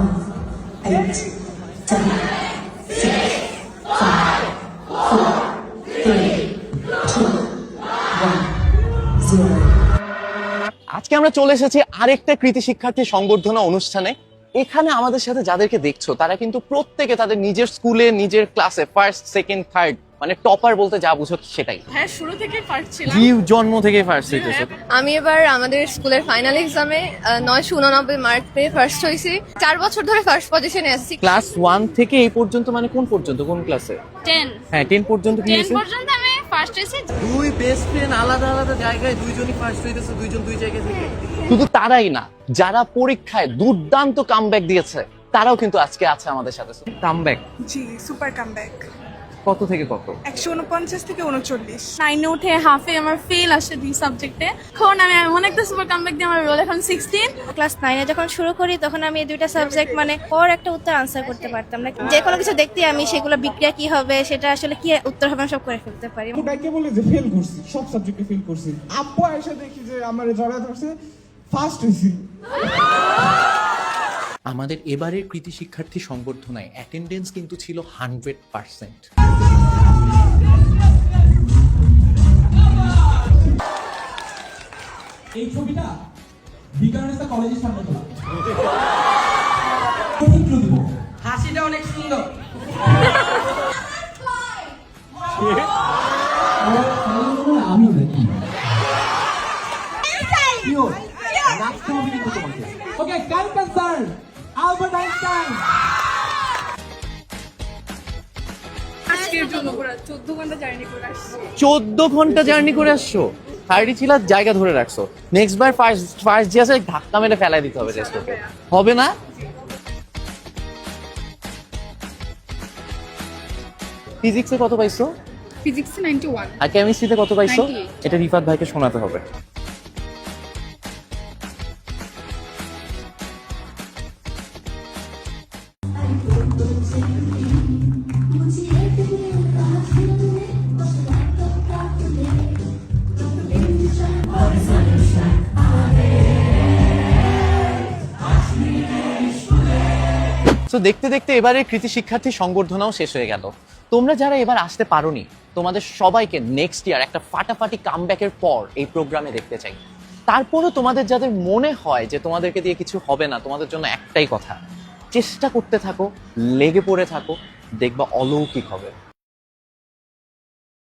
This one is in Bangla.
8, 7, 6, 5, 4, 3, 2, 1, 0. আজকে আমরা চলে এসেছি আরেকটা কৃতি শিক্ষার্থী সংবর্ধনা অনুষ্ঠানে। এখানে আমাদের সাথে যাদেরকে দেখছো তারা কিন্তু প্রত্যেকে তাদের নিজের স্কুলে নিজের ক্লাসে ফার্স্ট সেকেন্ড থার্ড মানে টপার বলতে যা বুঝো সেটাই। হ্যাঁ, শুরু থেকে ফার্স্ট ছিলাম। জন্ম থেকে ফার্স্ট হইতেছে। আমি এবার আমাদের স্কুলের ফাইনাল এক্সামে 989 মার্ক পেয়ে ফার্স্ট হয়েছি। 4 বছর ধরে ফার্স্ট পজিশনে আছি। ক্লাস 1 থেকে এই পর্যন্ত মানে কোন পর্যন্ত কোন ক্লাসে? 10 হ্যাঁ 10 পর্যন্ত কি হয়েছে? 10 পর্যন্ত আমি ফার্স্ট হয়েছি। দুই বেস্ট ফ্রেন্ড আলাদা আলাদা জায়গায়, দুইজনই ফার্স্ট হইতেছে, দুইজন দুই জায়গায় থেকে। শুধু তারাই না, যারা পরীক্ষায় দুর্দান্ত কামব্যাক দিয়েছে তারাও কিন্তু আজকে আছে আমাদের সাথে। কামব্যাক জি, সুপার কামব্যাক। কত থেকে কত? 149 থেকে 39। 9 উঠে হাফে আমার ফেল আসে দুই সাবজেক্টে। এখন আমি এমন একটা সুপার কামব্যাক দিয়ে আমার রোল এখন 16। ক্লাস 9 যখন শুরু করি তখন আমি এই দুইটা সাবজেক্ট মানে ওর একটা উত্তর আনসার করতে পারতাম না। যে কোনো কিছু দেখতে আমি সেগুলো বিক্রিয়া কি হবে, সেটা আসলে কি উত্তর হবে সব করে ফেলতে পারি। ব্যাকে বলে যে ফেল করছি, সব সাবজেক্টে ফেল করছি। আব্বু এসে দেখি যে আমার জড়া ধরছে, ফার্স্ট হইছি। আমাদের এবারের কৃতি শিক্ষার্থী সংবর্ধনায় অ্যাটেন্ডেন্স কিন্তু ছিল 100%। এই ছবিটা বিকারণেস্তা কলেজের সামনে তোলা। হাসিটা অনেক সুন্দর। আমি দেখি okay correct answer Albert Einstein. আজকের জন্য পুরো 14 ঘন্টা জার্নি করে আসছি। 14 ঘন্টা জার্নি করে আসছো, থার্ডি ছিল জায়গা ধরে রাখছো। নেক্সট বার ফার্স্ট যে আছে ধাক্কা মেরে ফেলাই দিতে হবে টেস্টকে, হবে না? ফিজিক্সে কত পাইছো? ফিজিক্সে 91। আর কেমিস্ট্রিতে কত পাইছো? 98 এটা রিফাত ভাইকে শোনাতে হবে। তো দেখতে দেখতে এবারে কৃতি শিক্ষার্থী সংবর্ধনাও শেষ হয়ে গেল। তোমরা যারা এবার আসতে পারোনি, তোমাদের সবাইকে নেক্সট ইয়ার একটা ফাটাফাটি কামব্যাকের পর এই প্রোগ্রামে দেখতে চাই। তারপরও তোমাদের যাদের মনে হয় যে তোমাদেরকে দিয়ে কিছু হবে না, তোমাদের জন্য একটাই কথা, চেষ্টা করতে থাকো, লেগে পড়ে থাকো, দেখবা অলৌকিক হবে।